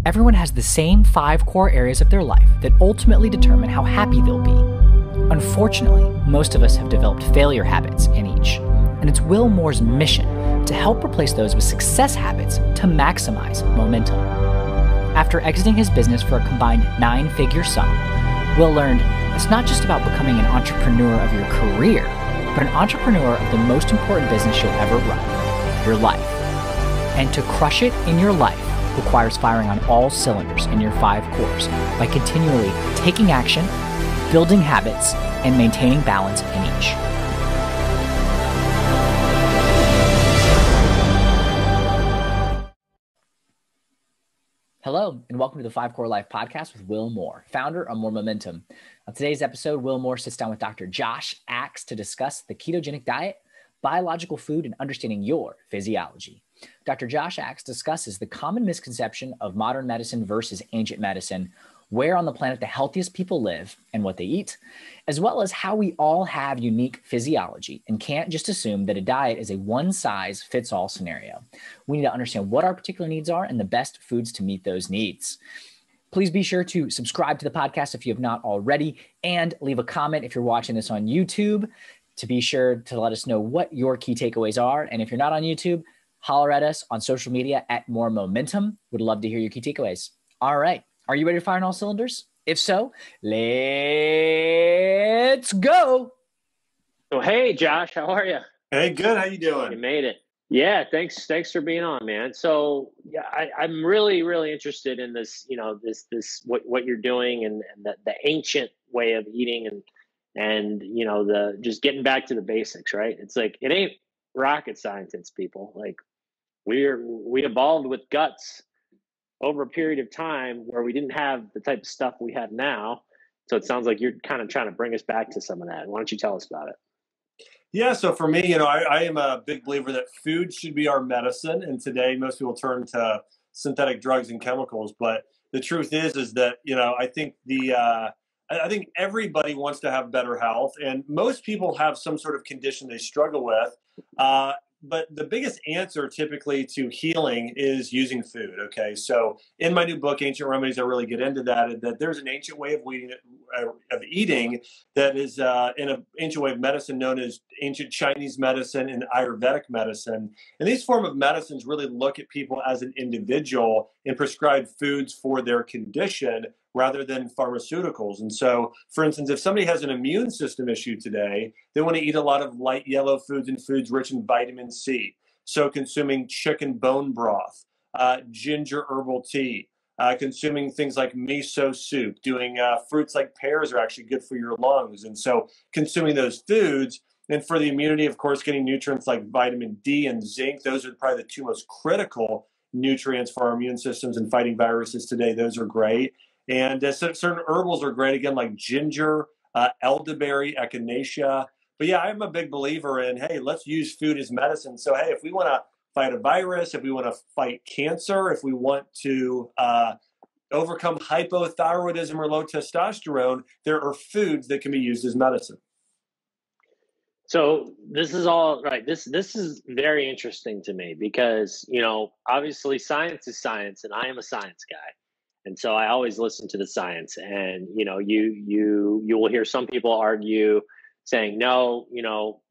Everyone has the same 5 core areas of their life that ultimately determine how happy they'll be. Unfortunately, most of us have developed failure habits in each, and it's Will Moore's mission to help replace those with success habits to maximize momentum. After exiting his business for a combined 9-figure sum, Will learned it's not just about becoming an entrepreneur of your career, but an entrepreneur of the most important business you'll ever run, your life. And to crush it in your life requires firing on all cylinders in your 5 cores by continually taking action, building habits, and maintaining balance in each. Hello, and welcome to the 5 Core Life Podcast with Will Moore, founder of More Momentum. On today's episode, Will Moore sits down with Dr. Josh Axe to discuss the ketogenic diet, biological food, and understanding your physiology. Dr. Josh Axe discusses the common misconception of modern medicine versus ancient medicine, where on the planet the healthiest people live and what they eat, as well as how we all have unique physiology and can't just assume that a diet is a one-size-fits-all scenario. We need to understand what our particular needs are and the best foods to meet those needs. Please be sure to subscribe to the podcast if you have not already, and leave a comment if you're watching this on YouTube to be sure to let us know what your key takeaways are. And if you're not on YouTube, holler at us on social media at More Momentum. Would love to hear your key takeaways. All right. Are you ready to fire on all cylinders? If so, let's go. Oh, hey, Josh, how are you? Hey, good. How you doing? You made it. Yeah, thanks for being on, man. So yeah, I'm really interested in this, what you're doing and the ancient way of eating and the just getting back to the basics, right? It's like it ain't rocket science, it's people. Like we evolved with guts over a period of time where we didn't have the type of stuff we have now. So it sounds like you're kind of trying to bring us back to some of that. Why don't you tell us about it? Yeah, so for me, I am a big believer that food should be our medicine. And today, most people turn to synthetic drugs and chemicals. But the truth is that, I think I think everybody wants to have better health. And most people have some sort of condition they struggle with. But the biggest answer typically to healing is using food. Okay. So in my new book, Ancient Remedies, I really get into that there's an ancient way of eating that is in an ancient way of medicine known as ancient Chinese medicine and Ayurvedic medicine. And these form of medicines really look at people as an individual and prescribe foods for their condition rather than pharmaceuticals. And so, for instance, if somebody has an immune system issue today, they want to eat a lot of light yellow foods and foods rich in vitamin C. So consuming chicken bone broth, ginger herbal tea, consuming things like miso soup, doing fruits like pears are actually good for your lungs. And so consuming those foods, and for the immunity, of course, getting nutrients like vitamin D and zinc, those are probably the 2 most critical nutrients for our immune systems and fighting viruses today. Those are great. And certain herbals are great, again, like ginger, elderberry, echinacea. But yeah, I'm a big believer in, hey, let's use food as medicine. So, hey, if we want to fight a virus, if we want to fight cancer, if we want to overcome hypothyroidism or low testosterone, there are foods that can be used as medicine. So this is all right. This is very interesting to me because, obviously science is science and I am a science guy. And so I always listen to the science, and you will hear some people argue saying, no,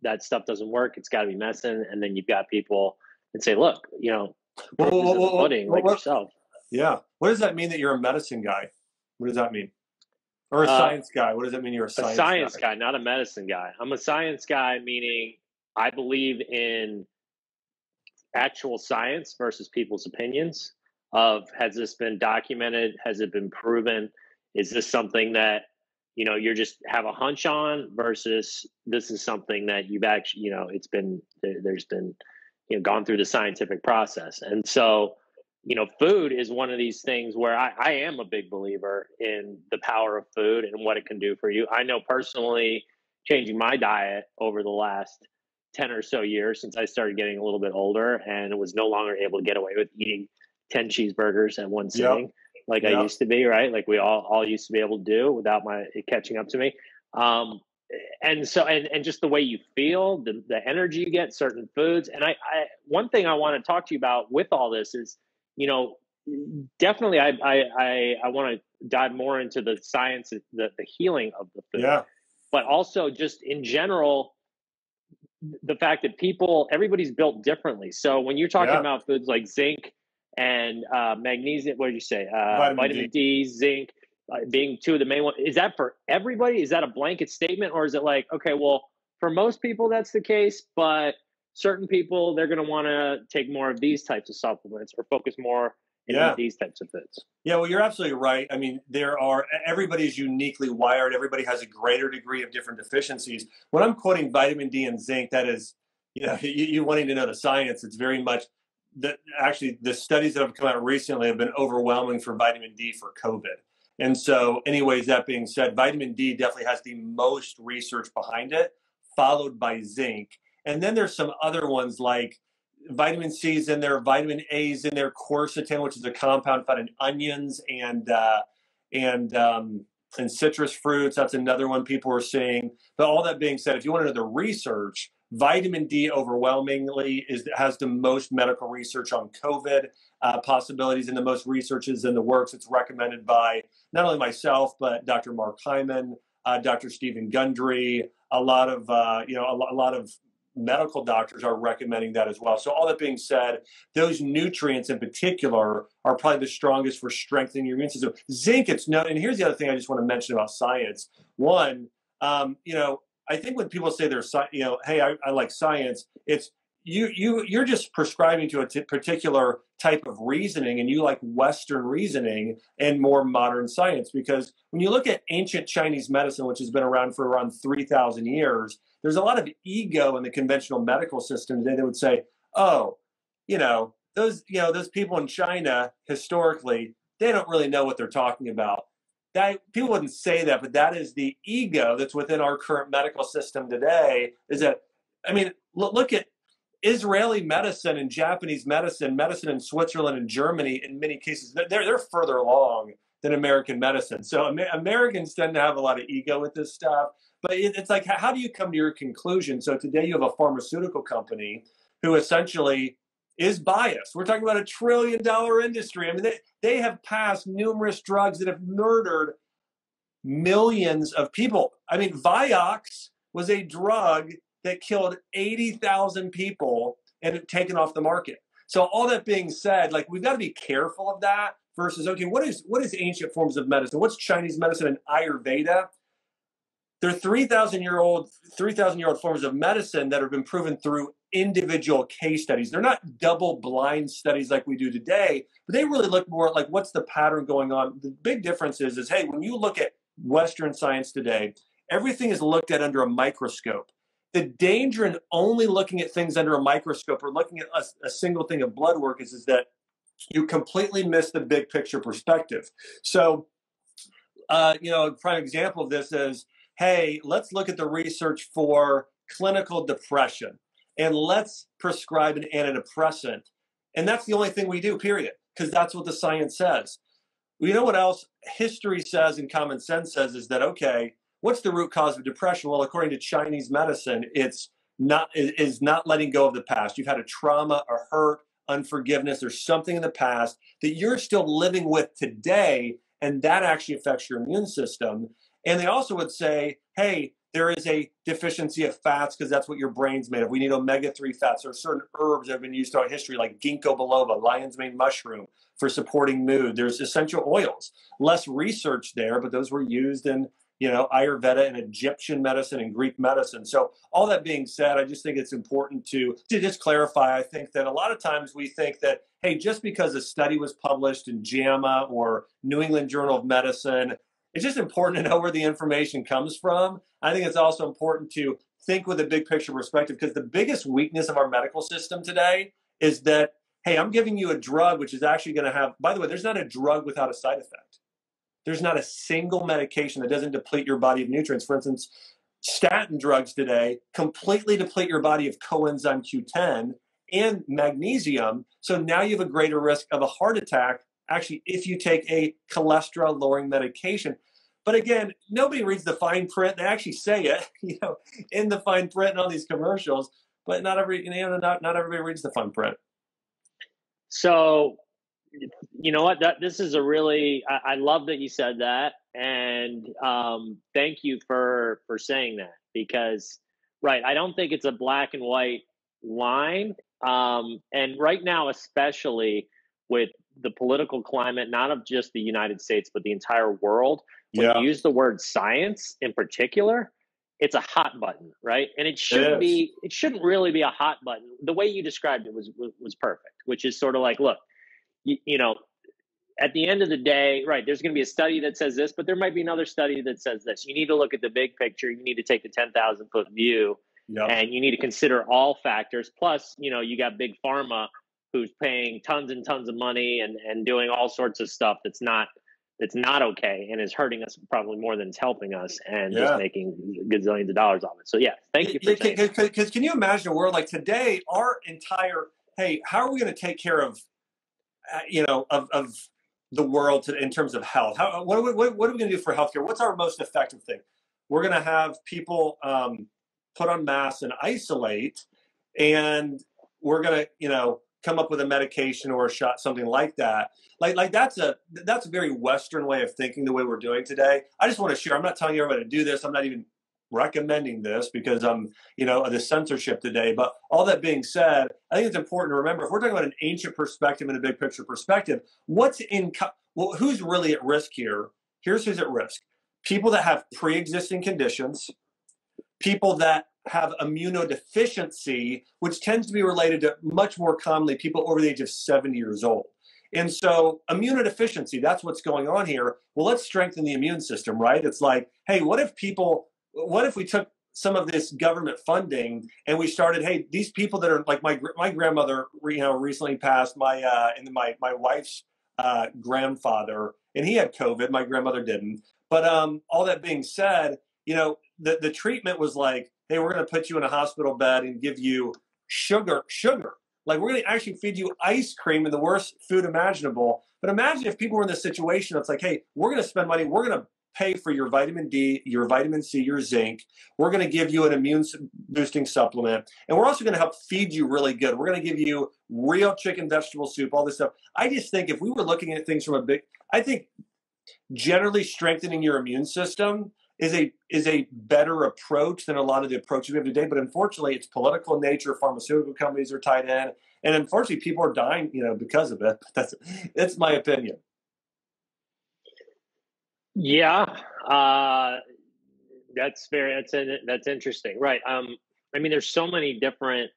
that stuff doesn't work. It's got to be medicine. And then you've got people that say, look, pudding like yourself. Yeah. What does that mean that you're a medicine guy? What does that mean? Or a science guy? What does that mean you're a science guy, not a medicine guy. I'm a science guy, meaning I believe in actual science versus people's opinions. Has this been documented? Has it been proven? Is this something that, you're just have a hunch on versus this is something that you've actually, there's been, gone through the scientific process. And so, food is one of these things where I am a big believer in the power of food and what it can do for you. I know personally changing my diet over the last 10 or so years since I started getting a little bit older and was no longer able to get away with eating 10 cheeseburgers at one sitting, I used to be, right? Like we all used to be able to do without it catching up to me. And so, and just the way you feel, the energy you get, certain foods. And one thing I want to talk to you about with all this is, definitely, I want to dive more into the science, the healing of the food, Yeah. but also just in general, the fact that everybody's built differently. So when you're talking Yeah. about foods like zinc and magnesium, what did you say? Vitamin D, zinc, being two of the main ones. Is that for everybody? Is that a blanket statement, or is it like, okay, well, for most people that's the case, but certain people, they're going to want to take more of these types of supplements or focus more and eat Yeah. these types of foods? Yeah, well, you're absolutely right. I mean, everybody's uniquely wired. Everybody has a greater degree of different deficiencies. When I'm quoting vitamin D and zinc, that is, you wanting to know the science, it's very much that actually the studies that have come out recently have been overwhelming for vitamin D for COVID. And so anyways, that being said, vitamin D definitely has the most research behind it, followed by zinc. And then there's some other ones like vitamin C's in there, vitamin A's in there, quercetin, which is a compound found in onions and citrus fruits. That's another one people are seeing. But all that being said, if you want to know the research, vitamin D overwhelmingly has the most medical research on COVID possibilities, and the most research is in the works. It's recommended by not only myself but Dr. Mark Hyman, Dr. Stephen Gundry, a lot of medical doctors are recommending that as well. So all that being said, those nutrients in particular are probably the strongest for strengthening your immune system. Zinc, and here's the other thing I just want to mention about science. One, I think when people say hey, I like science, it's you're just prescribing to a particular type of reasoning, and you like Western reasoning and more modern science. Because when you look at ancient Chinese medicine, which has been around for around 3,000 years, there's a lot of ego in the conventional medical system today that would say, oh, those people in China historically, they don't really know what they're talking about. People wouldn't say that, but that is the ego that's within our current medical system today. Is that, I mean, look at Israeli medicine and Japanese medicine in Switzerland and Germany. In many cases, they're further along than American medicine. So Americans tend to have a lot of ego with this stuff. But it's like, how do you come to your conclusion? So today you have a pharmaceutical company who essentially is biased. We're talking about $1 trillion industry. I mean, they have passed numerous drugs that have murdered millions of people. I mean, Vioxx was a drug that killed 80,000 people and it taken off the market. So all that being said, like, we've got to be careful of that versus, okay, what is ancient forms of medicine? What's Chinese medicine and Ayurveda? They're 3,000-year-old forms of medicine that have been proven through individual case studies. They're not double-blind studies like we do today, but they really look more like what's the pattern going on. The big difference is hey, when you look at Western science today, everything is looked at under a microscope. The danger in only looking at things under a microscope or looking at a single thing of blood work is that you completely miss the big picture perspective. So, a prime example of this is, hey, let's look at the research for clinical depression and let's prescribe an antidepressant. And that's the only thing we do, period, because that's what the science says. You know what else history says and common sense says is that, okay, what's the root cause of depression? Well, according to Chinese medicine, it's not letting go of the past. You've had a trauma, a hurt, unforgiveness. There's something in the past that you're still living with today, and that actually affects your immune system. And they also would say, hey, there is a deficiency of fats because that's what your brain's made of. We need omega-3 fats. There are certain herbs that have been used throughout history, like ginkgo biloba, lion's mane mushroom, for supporting mood. There's essential oils. Less research there, but those were used in Ayurveda and Egyptian medicine and Greek medicine. So all that being said, I just think it's important to just clarify. I think that a lot of times we think that, hey, just because a study was published in JAMA or New England Journal of Medicine, it's just important to know where the information comes from. I think it's also important to think with a big picture perspective, because the biggest weakness of our medical system today is that, hey, I'm giving you a drug which is actually going to have, by the way, there's not a drug without a side effect. There's not a single medication that doesn't deplete your body of nutrients. For instance, statin drugs today completely deplete your body of coenzyme Q10 and magnesium. So now you have a greater risk of a heart attack, actually, if you take a cholesterol-lowering medication. But again, nobody reads the fine print. They actually say it, in the fine print and all these commercials, but not everybody reads the fine print. So, You know what? This is a really, I love that you said that. And thank you for saying that, because, right, I don't think it's a black and white line. And right now, especially with the political climate, not of just the United States, but the entire world, when you use the word science in particular, it's a hot button, right? And it shouldn't really be a hot button. The way you described it was perfect, which is sort of like, look, you know, at the end of the day, right, there's going to be a study that says this, but there might be another study that says this. You need to look at the big picture. You need to take the 10,000 foot view, and you need to consider all factors. Plus, you know, you got big pharma who's paying tons and tons of money and doing all sorts of stuff that's not okay and is hurting us probably more than it's helping us, and just making gazillions of dollars off it. So yeah, thank you for saying that. Because can you imagine a world like today, our entire, hey, how are we going to take care of, you know, of the world in terms of health? What are we going to do for healthcare? What's our most effective thing? We're going to have people put on masks and isolate, and we're going to, you know, come up with a medication or a shot, something like that. Like that's a very Western way of thinking, the way we're doing today. I just want to share. I'm not telling everybody to do this. I'm not even recommending this because I'm, you know, the censorship today. But all that being said, I think it's important to remember, if we're talking about an ancient perspective and a big picture perspective, who's really at risk here? Here's who's at risk: people that have pre-existing conditions, people that have immunodeficiency, which tends to be related to, much more commonly, people over the age of 70 years old. And so immunodeficiency, that's what's going on here. Well, let's strengthen the immune system, right? It's like, hey, what if we took some of this government funding and we started, hey, these people that are like my grandmother, you know, recently passed, and my wife's grandfather, and he had COVID, my grandmother didn't. But all that being said, you know, the treatment was like, hey, we're going to put you in a hospital bed and give you sugar. Like, we're going to actually feed you ice cream and the worst food imaginable. But imagine if people were in this situation. It's like, hey, we're going to spend money. We're going to pay for your vitamin D, your vitamin C, your zinc. We're going to give you an immune boosting supplement. And we're also going to help feed you really good. We're going to give you real chicken vegetable soup, all this stuff. I just think if we were looking at things from I think generally strengthening your immune system is a better approach than a lot of the approaches we have today. But unfortunately, it's political in nature. Pharmaceutical companies are tied in, and unfortunately, people are dying, you know, because of it. That's my opinion. Yeah, that's interesting, right? I mean, there's so many different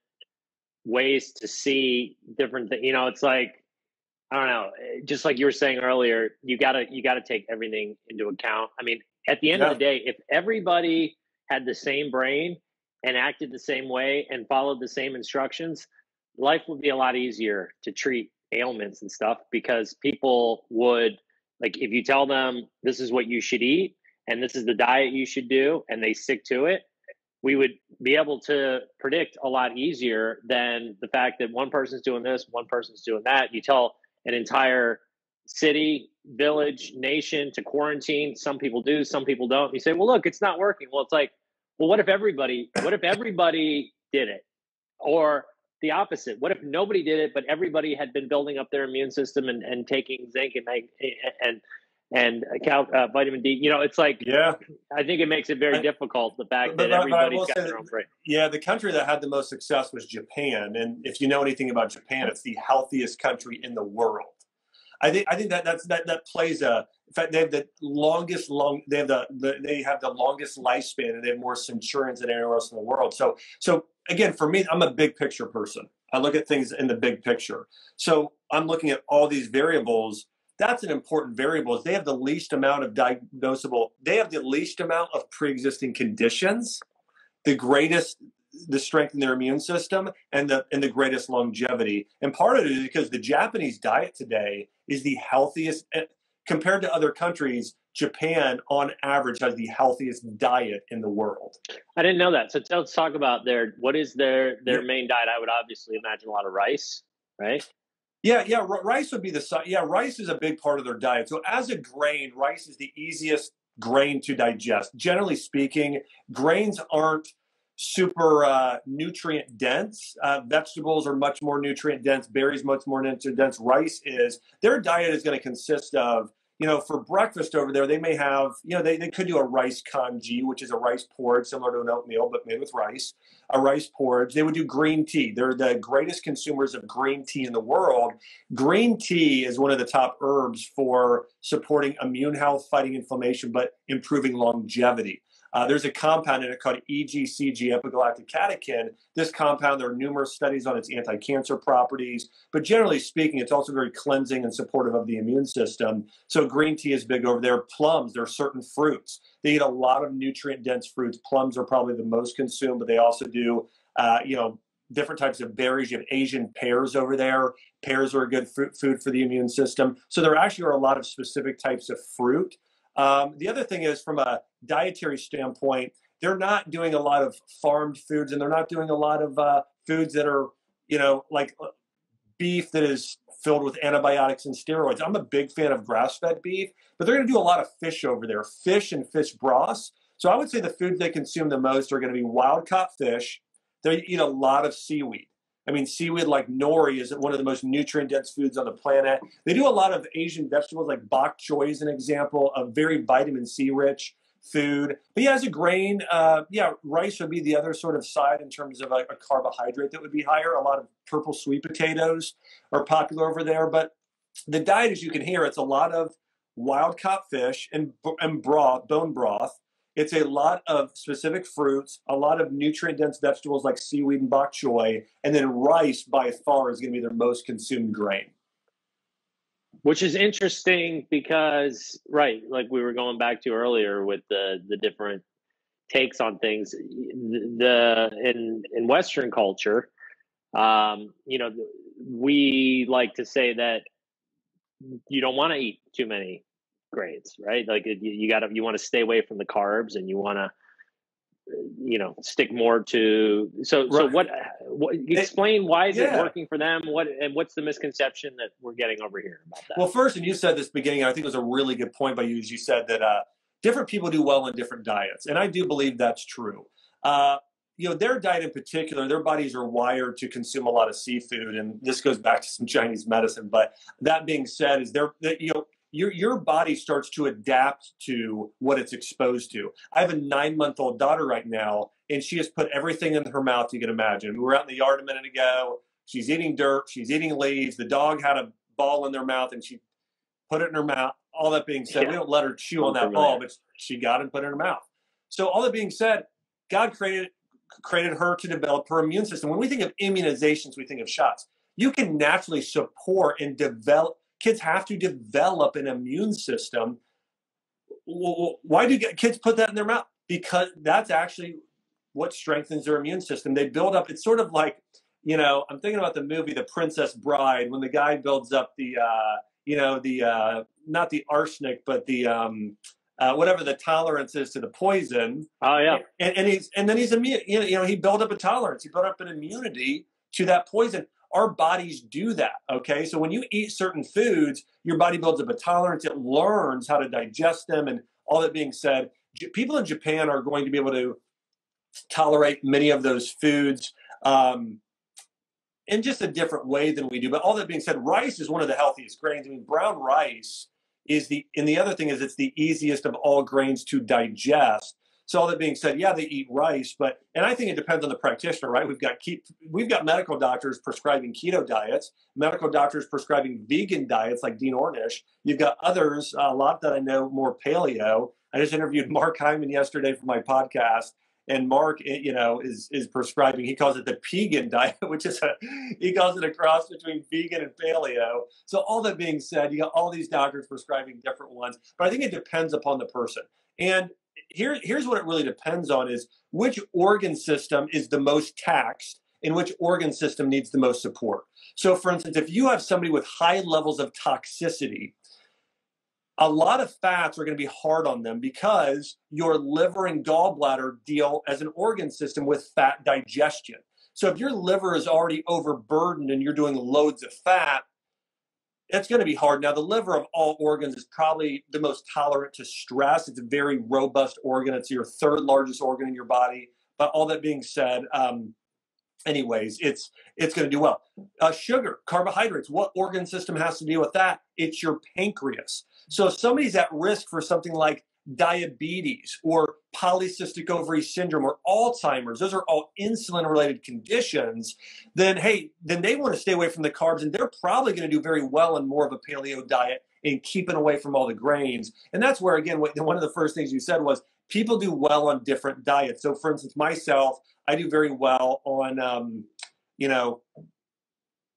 ways to see different things. You know, it's like, I don't know, just like you were saying earlier, you gotta take everything into account. I mean, at the end of the day, if everybody had the same brain and acted the same way and followed the same instructions, life would be a lot easier to treat ailments and stuff, because people would, like, if you tell them this is what you should eat and this is the diet you should do, and they stick to it, we would be able to predict a lot easier than the fact that one person's doing this, one person's doing that. You tell an entire city, village, nation to quarantine. Some people do, some people don't. You say, well, look, it's not working. Well, it's like, well, what if everybody did it? Or the opposite. What if nobody did it, but everybody had been building up their immune system and taking zinc and vitamin D? You know, it's like, I think it makes it very difficult, the fact that everybody's got their own brain. Yeah, the country that had the most success was Japan. And if you know anything about Japan, it's the healthiest country in the world. I think that plays in fact, they have the longest lifespan, and they have more centurions than anywhere else in the world. So again, for me, I'm a big picture person. I look at things in the big picture. So I'm looking at all these variables. That's an important variable. They have the least amount of diagnosable. They have the least amount of pre-existing conditions, the strength in their immune system, and the greatest longevity. And part of it is because the Japanese diet today is the healthiest compared to other countries. Japan, on average, has the healthiest diet in the world. I didn't know that. So let's talk about what is their main diet. I would obviously imagine a lot of rice, right? Yeah. Rice would be rice is a big part of their diet. So as a grain, rice is the easiest grain to digest. Generally speaking, grains aren't super nutrient dense. Vegetables are much more nutrient dense. Berries much more nutrient dense. Rice is. Their diet is going to consist of, for breakfast over there, they may have, they could do a rice congee, which is a rice porridge similar to an oatmeal, but made with rice, a rice porridge. They would do green tea. They're the greatest consumers of green tea in the world. Green tea is one of the top herbs for supporting immune health, fighting inflammation, but improving longevity. There's a compound in it called EGCG, epigalactic catechin. This compound, there are numerous studies on its anti-cancer properties, but generally speaking, it's also very cleansing and supportive of the immune system. So green tea is big over there. Plums, there are certain fruits. They eat a lot of nutrient-dense fruits. Plums are probably the most consumed, but they also do, different types of berries. You have Asian pears over there. Pears are a good food for the immune system. So there actually are a lot of specific types of fruit. The other thing is, from a dietary standpoint, they're not doing a lot of farmed foods, and they're not doing a lot of foods that are, like beef that is filled with antibiotics and steroids. I'm a big fan of grass-fed beef, but they're going to do a lot of fish over there, fish and fish broths. So I would say the foods they consume the most are going to be wild-caught fish. They eat a lot of seaweed. I mean, seaweed like nori is one of the most nutrient-dense foods on the planet. They do a lot of Asian vegetables, like bok choy is an example of very vitamin C rich food. But yeah, as a grain, rice would be the other sort of side in terms of a carbohydrate that would be higher. A lot of purple sweet potatoes are popular over there. But the diet, as you can hear, it's a lot of wild-caught fish and broth, bone broth. It's a lot of specific fruits, a lot of nutrient-dense vegetables like seaweed and bok choy, and then rice by far is going to be their most consumed grain. Which is interesting because, right, like we were going back to earlier with the different takes on things. In Western culture, we like to say that you don't want to eat too many grains, right? Like you want to stay away from the carbs, and you want to, stick more to. So what explain why is it working for them? What's the misconception that we're getting over here about that? Well, first, and you said this beginning, I think it was a really good point by you, as you said that different people do well in different diets, and I do believe that's true. Their diet in particular, their bodies are wired to consume a lot of seafood, and this goes back to some Chinese medicine. But that being said, is your body starts to adapt to what it's exposed to. I have a 9-month-old daughter right now, and she has put everything in her mouth you can imagine. We were out in the yard a minute ago. She's eating dirt. She's eating leaves. The dog had a ball in their mouth, and she put it in her mouth. All that being said, we don't let her chew on that ball, but she got it and put it in her mouth. So all that being said, God created her to develop her immune system. When we think of immunizations, we think of shots. You can naturally support and develop. Kids have to develop an immune system. Why do kids put that in their mouth? Because that's actually what strengthens their immune system. They build up. It's sort of like, I'm thinking about the movie The Princess Bride, when the guy builds up the, not the arsenic, but the, whatever the tolerance is to the poison. Oh yeah. And then he's immune. He built up a tolerance. He built up an immunity to that poison. Our bodies do that, okay? So when you eat certain foods, your body builds up a tolerance. It learns how to digest them. And all that being said, people in Japan are going to be able to tolerate many of those foods in just a different way than we do. But all that being said, rice is one of the healthiest grains. I mean, brown rice and the other thing is it's the easiest of all grains to digest. So all that being said, yeah, they eat rice, and I think it depends on the practitioner, right? We've got medical doctors prescribing keto diets, medical doctors prescribing vegan diets like Dean Ornish. You've got others, a lot that I know, more paleo. I just interviewed Mark Hyman yesterday for my podcast, and Mark, is prescribing. He calls it the Pegan diet, which is he calls it a cross between vegan and paleo. So all that being said, you got all these doctors prescribing different ones, but I think it depends upon the person. And here's what it really depends on is which organ system is the most taxed and which organ system needs the most support. So for instance, if you have somebody with high levels of toxicity, a lot of fats are going to be hard on them because your liver and gallbladder deal as an organ system with fat digestion. So if your liver is already overburdened and you're doing loads of fat, it's going to be hard. Now, the liver of all organs is probably the most tolerant to stress. It's a very robust organ. It's your third largest organ in your body But all that being said, anyways, it's going to do well. Sugar, carbohydrates, what organ system has to deal with that? It's your pancreas. So if somebody's at risk for something like diabetes or polycystic ovary syndrome or Alzheimer's, those are all insulin related conditions, then they want to stay away from the carbs, and they're probably going to do very well in more of a paleo diet and keeping away from all the grains. And that's where, again, one of the first things you said was people do well on different diets. So for instance, myself, I do very well on,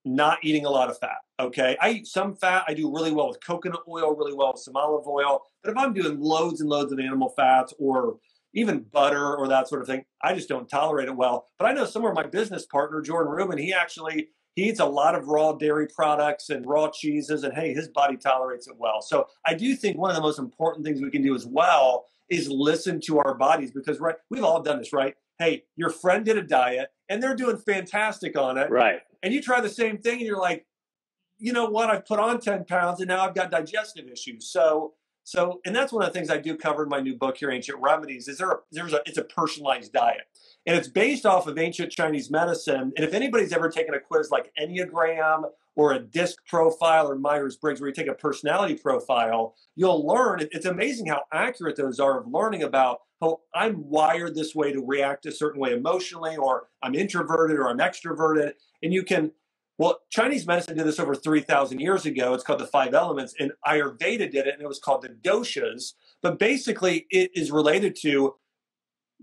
not eating a lot of fat. Okay. I eat some fat. I do really well with coconut oil, really well with some olive oil. But if I'm doing loads and loads of animal fats or even butter or that sort of thing, I just don't tolerate it well. But I know somewhere my business partner, Jordan Rubin, he eats a lot of raw dairy products and raw cheeses, and hey, his body tolerates it well. So I do think one of the most important things we can do as well is listen to our bodies, because we've all done this, right? Hey, your friend did a diet and they're doing fantastic on it. Right. And you try the same thing and you're like, you know what? I've put on 10 pounds and now I've got digestive issues. So, and that's one of the things I do cover in my new book here, Ancient Remedies, is it's a personalized diet. And it's based off of ancient Chinese medicine. And if anybody's ever taken a quiz like Enneagram or a DISC profile or Myers-Briggs, where you take a personality profile, you'll learn, it's amazing how accurate those are of learning about, oh, I'm wired this way to react a certain way emotionally, or I'm introverted or I'm extroverted. And Chinese medicine did this over 3,000 years ago. It's called the 5 elements, and Ayurveda did it, and it was called the doshas. But basically, it is related to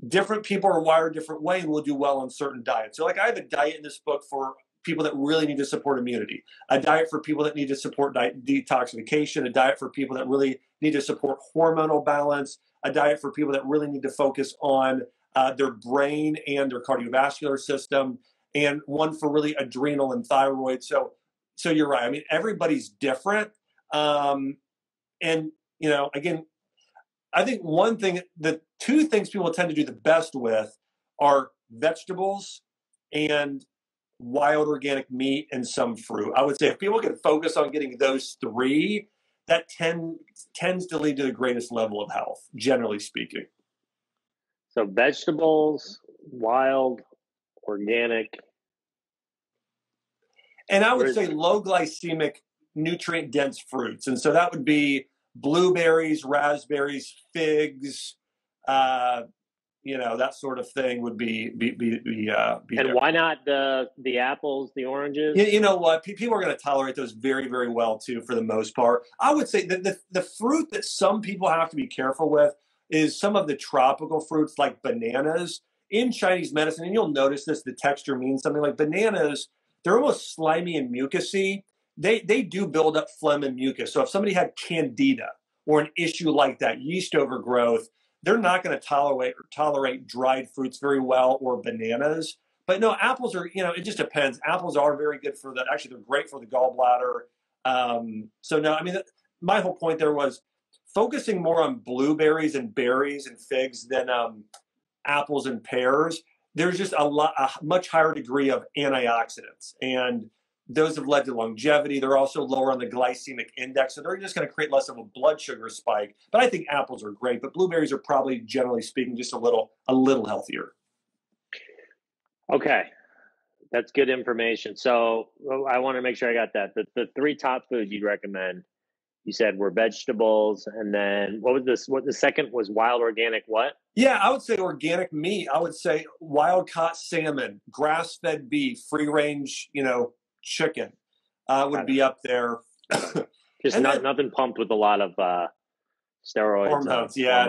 different people are wired a different way and will do well on certain diets. So like I have a diet in this book for people that really need to support immunity, a diet for people that need to support detoxification, a diet for people that really need to support hormonal balance, a diet for people that really need to focus on their brain and their cardiovascular system, and one for really adrenal and thyroid. So you're right. I mean, everybody's different. And, again, I think the two things people tend to do the best with are vegetables and wild organic meat and some fruit. I would say if people can focus on getting those three, that tends to lead to the greatest level of health, generally speaking. So vegetables, wild, organic. And I would say low glycemic, nutrient dense fruits. And so that would be blueberries, raspberries, figs, that sort of thing would be. And why not the apples, the oranges? You know what? People are going to tolerate those very, very well too, for the most part. I would say that the fruit that some people have to be careful with is some of the tropical fruits like bananas. In Chinese medicine, and you'll notice this, the texture means something. Like bananas, they're almost slimy and mucousy. They do build up phlegm and mucus. So if somebody had candida or an issue like that, yeast overgrowth, they're not going to tolerate dried fruits very well, or bananas. But no, apples are, it just depends. Apples are very good for that. Actually, they're great for the gallbladder. So no, I mean, my whole point there was focusing more on blueberries and berries and figs than apples and pears. There's just a much higher degree of antioxidants, and those have led to longevity. They're also lower on the glycemic index, so they're just going to create less of a blood sugar spike. But I think apples are great, but blueberries are probably, generally speaking, just a little healthier. Okay, that's good information. So I want to make sure I got that. The three top foods you'd recommend, you said, were vegetables, and then what was this? What the second was? Wild organic what? Yeah, I would say organic meat. I would say wild caught salmon, grass-fed beef, free range, chicken would be up there. Just nothing pumped with a lot of steroids. Hormones. Yeah.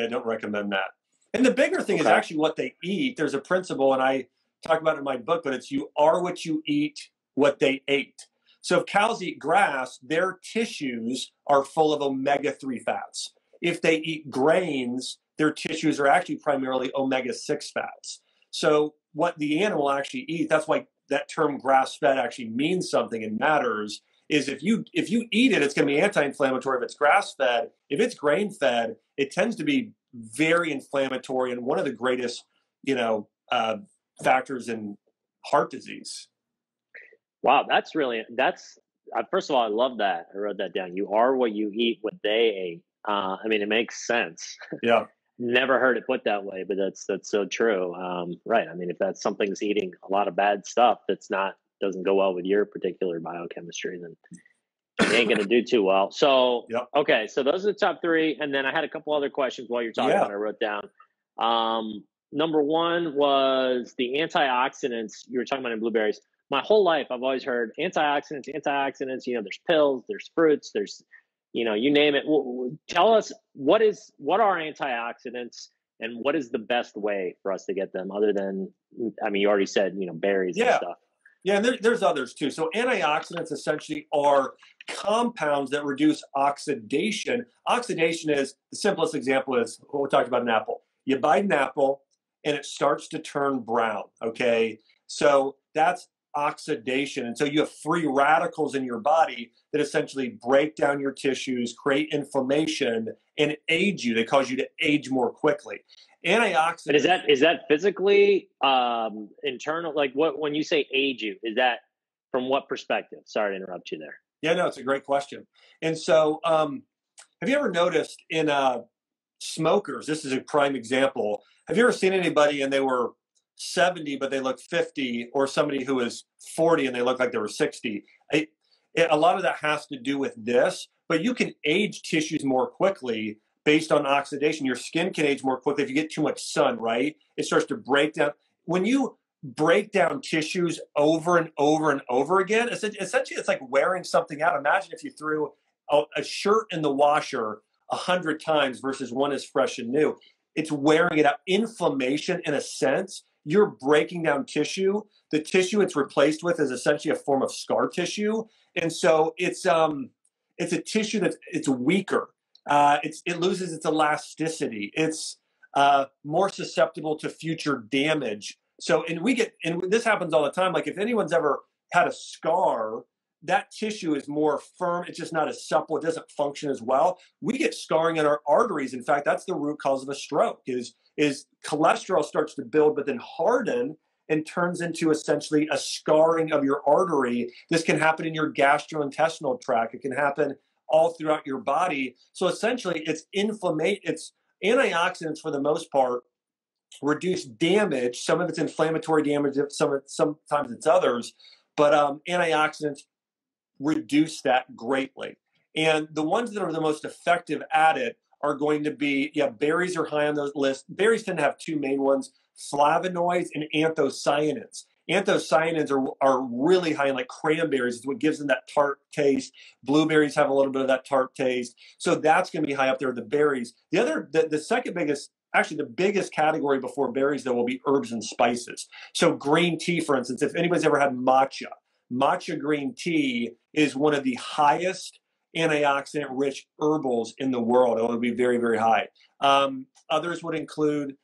Don't recommend that. And the bigger thing is actually what they eat. There's a principle, and I talk about it in my book, but it's you are what you eat what they ate. So if cows eat grass, their tissues are full of omega-3 fats. If they eat grains, their tissues are actually primarily omega-6 fats. So what the animal actually eats, that's why that term grass-fed actually means something and matters, is if you eat it, it's going to be anti-inflammatory if it's grass-fed. If it's grain-fed, it tends to be very inflammatory and one of the greatest, factors in heart disease. Wow, first of all, I love that. I wrote that down. You are what you eat what they ate. I mean, it makes sense. Yeah. Never heard it put that way, but that's so true. Right. I mean, if that's something's eating a lot of bad stuff doesn't go well with your particular biochemistry, then it ain't going to do too well. So, Yep. okay. So those are the top three. And then I had a couple other questions while you're talking about it, I wrote down. Number one was the antioxidants you were talking about in blueberries. My whole life, I've always heard antioxidants, there's pills, there's fruits, there's, you name it. Tell us what are antioxidants and what is the best way for us to get them other than, I mean, you already said, berries and stuff. Yeah, and there's others too. So antioxidants essentially are compounds that reduce oxidation. Oxidation is, the simplest example is what we talked about, an apple. You bite an apple and it starts to turn brown, okay? So that's oxidation. And so you have free radicals in your body that essentially break down your tissues, create inflammation, and age you. They cause you to age more quickly. Antioxidants. And is that physically internal? Like when you say age you, is that from what perspective? Sorry to interrupt you there. Yeah, no, it's a great question. And so have you ever noticed in smokers, this is a prime example, have you ever seen anybody and they were 70 but they look 50, or somebody who is 40 and they look like they were 60? A lot of that has to do with this, but you can age tissues more quickly based on oxidation. Your skin can age more quickly if you get too much sun, right? It starts to break down. When you break down tissues over and over and over again, essentially it's like wearing something out. Imagine if you threw a shirt in the washer 100 times versus one is fresh and new. It's wearing it out. Inflammation, in a sense, you're breaking down tissue. The tissue it's replaced with is essentially a form of scar tissue. And so it's a tissue it's weaker. It loses its elasticity. It's more susceptible to future damage. So, and this happens all the time. Like if anyone's ever had a scar, that tissue is more firm. It's just not as supple. It doesn't function as well. We get scarring in our arteries. In fact, that's the root cause of a stroke is cholesterol starts to build, but then harden and turns into essentially a scarring of your artery. This can happen in your gastrointestinal tract. It can happen all throughout your body. So essentially it's antioxidants for the most part reduce damage. Some of it's inflammatory damage, sometimes it's others, but antioxidants reduce that greatly. And the ones that are the most effective at it are going to be, berries are high on those lists. Berries tend to have two main ones, flavonoids and anthocyanins. Anthocyanins are really high in, like cranberries. It's what gives them that tart taste. Blueberries have a little bit of that tart taste. So that's going to be high up there with the berries. The second biggest, actually the biggest category before berries, though, will be herbs and spices. So green tea, for instance, if anybody's ever had matcha green tea is one of the highest antioxidant-rich herbals in the world. It will be very, very high. Others would include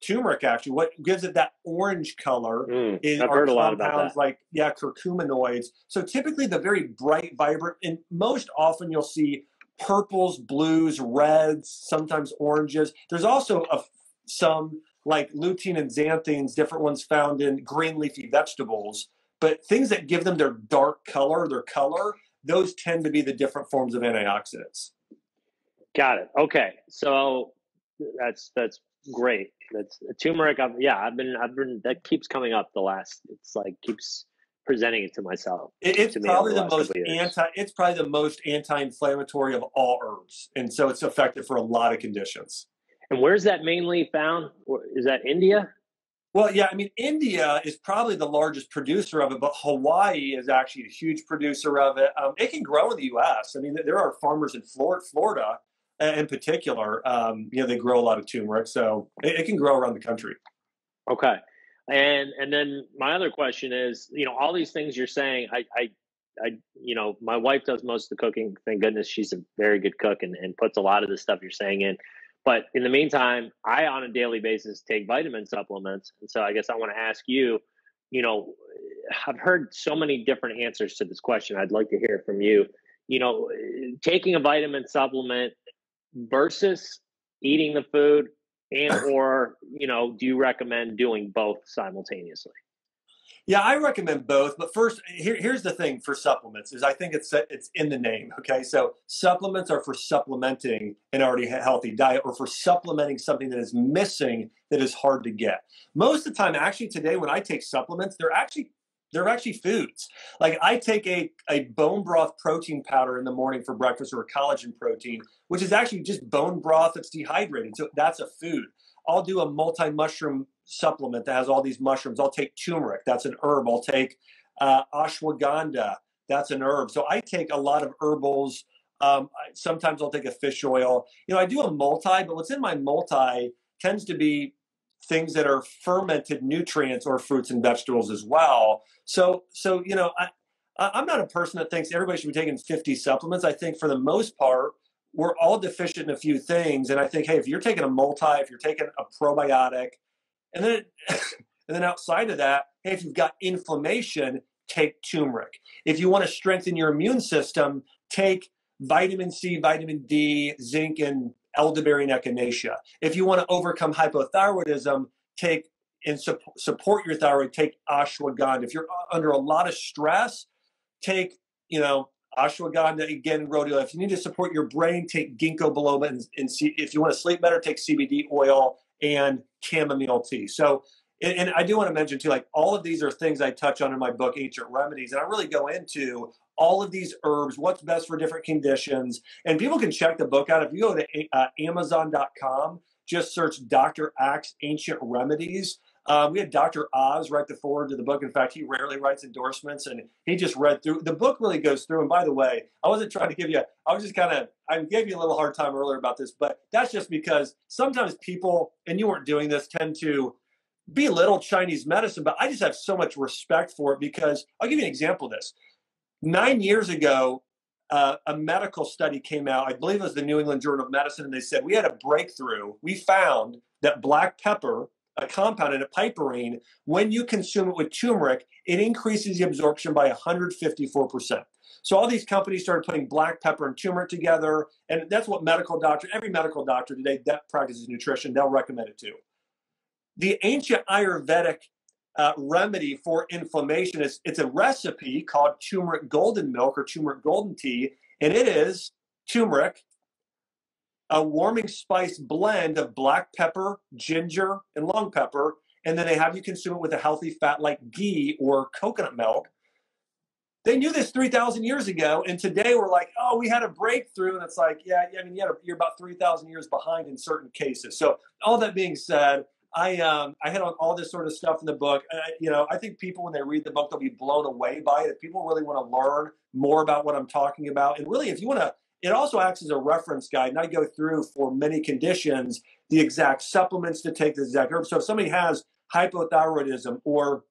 turmeric. Actually, what gives it that orange color is I've heard a lot about that. Like curcuminoids. So typically the very bright, vibrant, and most often you'll see purples, blues, reds, sometimes oranges. There's also some like lutein and xanthines, different ones found in green leafy vegetables. But things that give them their dark color, those tend to be the different forms of antioxidants. Got it. Okay, so that's great. That's turmeric. I've been that keeps coming up it's like keeps presenting it to myself. It's probably the most anti-inflammatory of all herbs, and so it's effective for a lot of conditions. And where's that mainly found? Is that India? Well, yeah, I mean, India is probably the largest producer of it, but Hawaii is actually a huge producer of it. It can grow in the U.S. I mean, there are farmers in Florida in particular, they grow a lot of turmeric, so it can grow around the country. Okay. And then my other question is, all these things you're saying, my wife does most of the cooking. Thank goodness she's a very good cook and puts a lot of the stuff you're saying in. But in the meantime, I, on a daily basis, take vitamin supplements. And so I guess I want to ask you, I've heard so many different answers to this question. I'd like to hear from you. Taking a vitamin supplement versus eating the food, and or, do you recommend doing both simultaneously? Yeah, I recommend both. But first, here's the thing for supplements is I think it's in the name. Okay, so supplements are for supplementing an already healthy diet or for supplementing something that is missing that is hard to get. Most of the time, actually, today when I take supplements, they're actually foods. Like I take a bone broth protein powder in the morning for breakfast or a collagen protein, which is actually just bone broth that's dehydrated. So that's a food. I'll do a multi-mushroom supplement that has all these mushrooms. I'll take turmeric, that's an herb. I'll take ashwagandha, that's an herb. So I take a lot of herbals. Sometimes I'll take a fish oil. I do a multi, but what's in my multi tends to be things that are fermented nutrients or fruits and vegetables as well. So I'm not a person that thinks everybody should be taking 50 supplements. I think for the most part, we're all deficient in a few things. And I think, hey, if you're taking a multi, if you're taking a probiotic, and then and then outside of that, hey, if you've got inflammation, take turmeric. If you want to strengthen your immune system, take vitamin C, vitamin D, zinc, and elderberry and echinacea. If you want to overcome hypothyroidism, take and support your thyroid, take ashwagandha. If you're under a lot of stress, take, ashwagandha, again, rhodiola. If you need to support your brain, take ginkgo biloba, and if you want to sleep better, take CBD oil and chamomile tea. So, and I do want to mention too, like all of these are things I touch on in my book, Ancient Remedies, and I really go into all of these herbs, what's best for different conditions, and people can check the book out. If you go to Amazon.com, just search Dr. Axe Ancient Remedies. We had Dr. Oz write the foreword to the book. In fact, he rarely writes endorsements, and he just read through. The book really goes through. And by the way, I wasn't trying to give you, I gave you a little hard time earlier about this, but that's just because sometimes people, and you weren't doing this, tend to belittle Chinese medicine, but I just have so much respect for it because I'll give you an example of this. 9 years ago, a medical study came out. I believe it was the New England Journal of Medicine, and they said we had a breakthrough. We found that black pepper, a compound in a piperine, when you consume it with turmeric, it increases the absorption by 154%. So all these companies started putting black pepper and turmeric together, and that's what every medical doctor today that practices nutrition, they'll recommend it too. The ancient Ayurvedic remedy for inflammation it's a recipe called turmeric golden milk or turmeric golden tea, and it is turmeric, a warming spice blend of black pepper, ginger, and long pepper, and then they have you consume it with a healthy fat like ghee or coconut milk. They knew this 3,000 years ago, and today we're like, oh, we had a breakthrough, and it's like, yeah, I mean, you're about 3,000 years behind in certain cases. So all that being said, I hit on all this sort of stuff in the book. I think people, when they read the book, they'll be blown away by it. If people really want to learn more about what I'm talking about, and really, if you want to, it also acts as a reference guide. And I go through for many conditions the exact supplements to take, the exact herbs. So if somebody has hypothyroidism or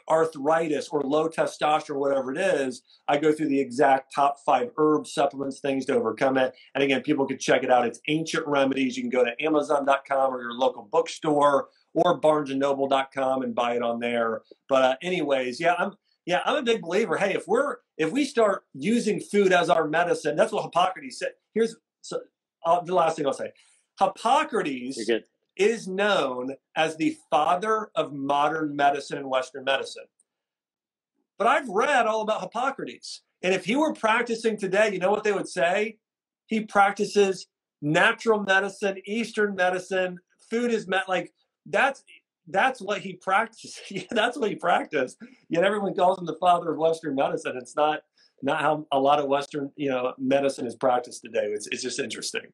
arthritis or low testosterone, whatever it is, I go through the exact top 5 herb supplements, things to overcome it. And again, people can check it out. It's Ancient Remedies. You can go to Amazon.com or your local bookstore or BarnesandNoble.com and buy it on there. But anyways, I'm a big believer. Hey, if we start using food as our medicine, that's what Hippocrates said. The last thing I'll say. Hippocrates is known as the father of modern medicine and Western medicine. But I've read all about Hippocrates. And if he were practicing today, you know what they would say? He practices natural medicine, Eastern medicine, food is that's what he practiced. That's what he practiced. Yet everyone calls him the father of Western medicine. It's not how a lot of Western, medicine is practiced today. It's just interesting.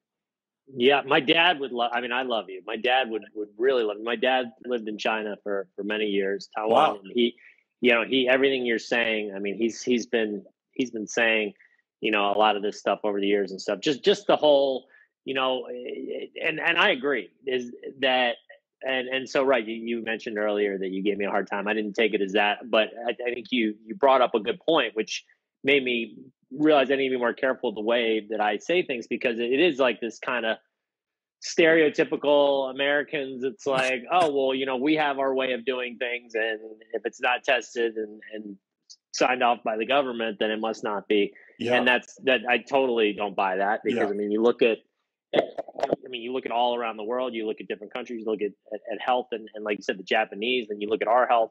Yeah, my dad would love. I mean, I love you. My dad would really love you. My dad lived in China for many years, Taiwan, wow. And he everything you're saying. I mean, he's been saying, a lot of this stuff over the years and stuff. Just the whole, and I agree is that. And so, right, you mentioned earlier that you gave me a hard time. I didn't take it as that, but I think you brought up a good point, which made me realize I need to be more careful the way that I say things, because it is like this kind of stereotypical Americans. It's like, oh, well, we have our way of doing things, and if it's not tested and signed off by the government, then it must not be. Yeah. And that I totally don't buy that, because I mean, you look at I mean, you look at all around the world, you look at different countries, you look at health, and like you said, the Japanese, and you look at our health.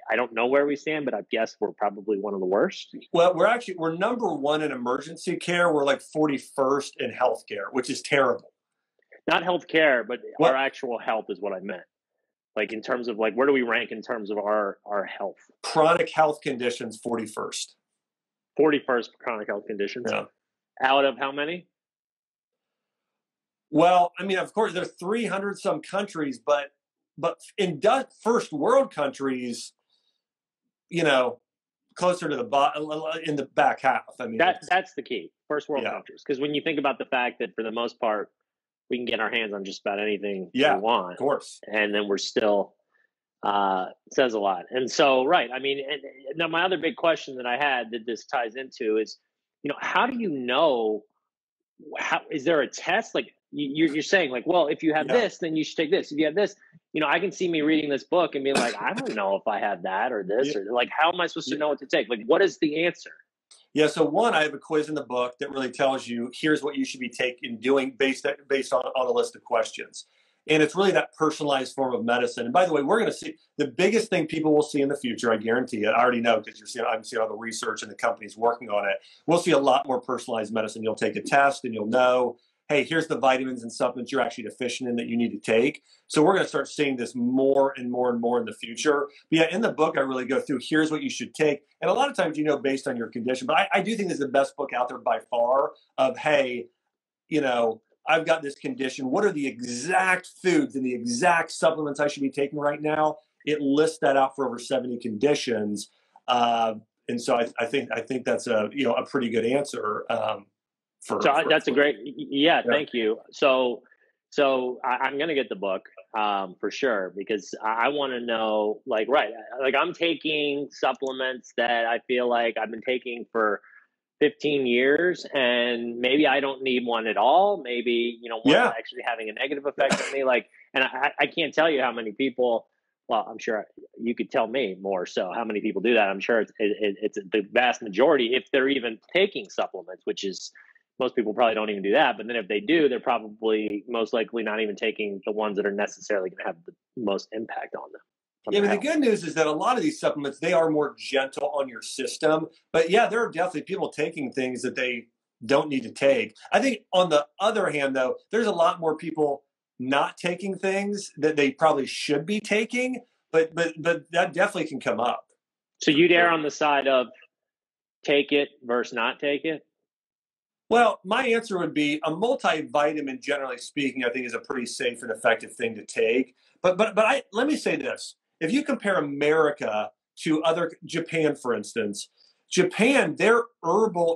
I don't know where we stand, but I guess we're probably one of the worst. Well, we're number one in emergency care. We're like 41st in healthcare, which is terrible. Not healthcare, but What? our actual health is what I meant. Like in terms of like, where do we rank in terms of our health? Chronic health conditions, 41st. 41st chronic health conditions. Yeah. Out of how many? Well, I mean, of course, there's 300 some countries, but in first world countries, you know, closer to the in the back half. I mean, that's the key. First world Yeah. countries, because when you think about the fact that for the most part, we can get our hands on just about anything Yeah, we want, of course. and then we're still says a lot. And so, right, I mean, and now my other big question that I had that this ties into is, you know, how do you know? How is there a test? Like you're saying, like, well, if you have Yeah. this, then you should take this. If you have this, you know, I can see me reading this book and being like, I don't know if I have that or this, Yeah. or like, how am I supposed to know what to take? Like, what is the answer? Yeah, so one, I have a quiz in the book that really tells you here's what you should be doing based on a list of questions. And it's really that personalized form of medicine. And by the way, we're going to see the biggest thing people will see in the future, I guarantee it. I already know because I'm seeing all the research and the companies working on it. We'll see a lot more personalized medicine. You'll take a test and you'll know, hey, here's the vitamins and supplements you're actually deficient in that you need to take. So we're going to start seeing this more and more and more in the future. But yeah, in the book, I really go through, here's what you should take. And a lot of times, you know, based on your condition. But I do think this is the best book out there by far of, hey, you know, I've got this condition. What are the exact foods and the exact supplements I should be taking right now? It lists that out for over 70 conditions. And so I think that's a pretty good answer. That's a great, yeah, thank you. So I'm going to get the book for sure, because I want to know, like, right, like I'm taking supplements that I feel like I've been taking for 15 years, and maybe I don't need one at all. Maybe, you know, one's actually having a negative effect on me. Like, and I can't tell you how many people, well, I'm sure you could tell me more so how many people do that. I'm sure it's the vast majority, if they're even taking supplements, which is, most people probably don't even do that. But then if they do, they're probably most likely not even taking the ones that are necessarily going to have the most impact on them. Yeah, but the good news is that a lot of these supplements, they are more gentle on your system. But yeah, there are definitely people taking things that they don't need to take. I think on the other hand, though, there's a lot more people not taking things that they probably should be taking. But that definitely can come up. So you'd err on the side of take it versus not take it? Well, my answer would be a multivitamin, generally speaking, I think is a pretty safe and effective thing to take. But let me say this. If you compare America to Japan, for instance, Japan, their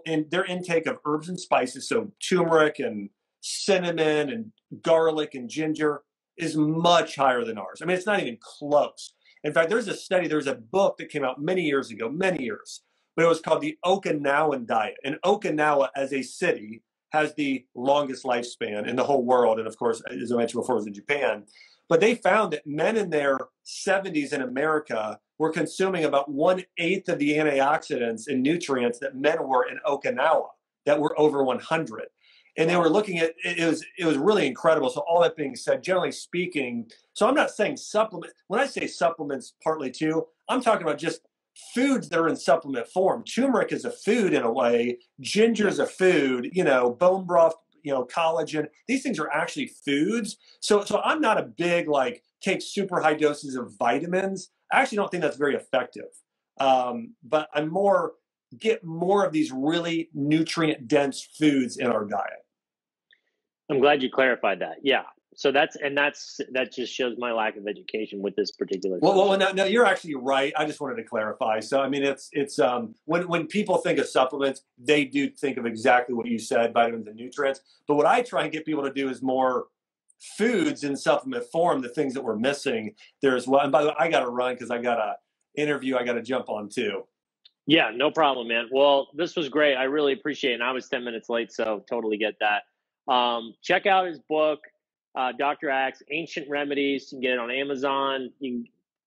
intake of herbs and spices, so turmeric and cinnamon and garlic and ginger, is much higher than ours. I mean, it's not even close. In fact, there's a book that came out many years ago, but it was called the Okinawan Diet. And Okinawa, as a city, has the longest lifespan in the whole world. And of course, as I mentioned before, it was in Japan. But they found that men in their 70s in America were consuming about 1/8 of the antioxidants and nutrients that men were in Okinawa, that were over 100. And they were looking at it was really incredible. So all that being said, generally speaking, so I'm not saying supplement. When I say supplements, partly too, I'm talking about just foods that are in supplement form. Turmeric is a food in a way. Ginger is a food. You know, bone broth. You know, collagen. These things are actually foods. So I'm not a big take super high doses of vitamins. I actually don't think that's very effective. But I'm more get more of these really nutrient dense foods in our diet. I'm glad you clarified that. Yeah. So that just shows my lack of education with this particular. Well, no, you're actually right. I just wanted to clarify. So, I mean, it's when people think of supplements, they do think of exactly what you said, vitamins and nutrients. But what I try and get people to do is more foods in supplement form, the things that we're missing there as well. And by the way, I got to run because I got an interview I got to jump on too. Yeah, no problem, man. Well, this was great. I really appreciate it. And I was 10 minutes late, so totally get that. Check out his book. Dr. Axe, Ancient Remedies. You can get it on Amazon,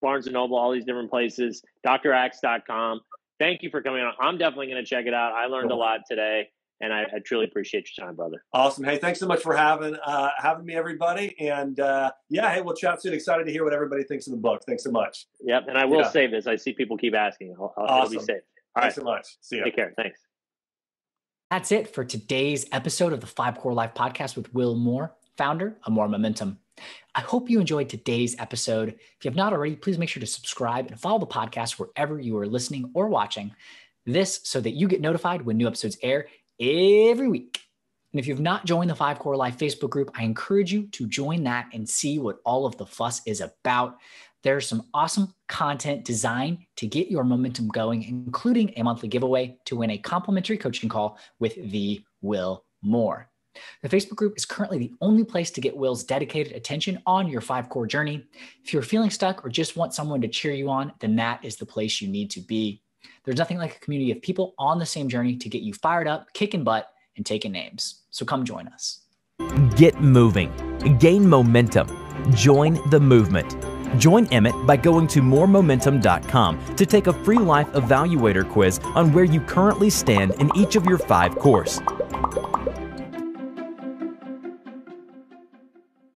Barnes & Noble, all these different places, draxe.com. Thank you for coming on. I'm definitely going to check it out. I learned a lot today. And I truly appreciate your time, brother. Awesome. Hey, thanks so much for having me, everybody. And hey, we'll chat soon. Excited to hear what everybody thinks of the book. Thanks so much. Yep. And I will save this. I see people keep asking. It'll be saved. All Thanks so much. See you. Take care. Thanks. That's it for today's episode of the 5 Core Life podcast with Will Moore, founder of More Momentum. I hope you enjoyed today's episode. If you have not already, please make sure to subscribe and follow the podcast wherever you are listening or watching. This so that you get notified when new episodes air every week. And if you've not joined the 5 Core Life Facebook group, I encourage you to join that and see what all of the fuss is about. There's some awesome content designed to get your momentum going, including a monthly giveaway to win a complimentary coaching call with the Will Moore. The Facebook group is currently the only place to get Will's dedicated attention on your 5 core journey. If you're feeling stuck or just want someone to cheer you on, then that is the place you need to be. There's nothing like a community of people on the same journey to get you fired up, kicking butt, and taking names. So come join us. Get moving. Gain momentum. Join the movement. Join Emmett by going to moremomentum.com to take a free life evaluator quiz on where you currently stand in each of your 5 cores.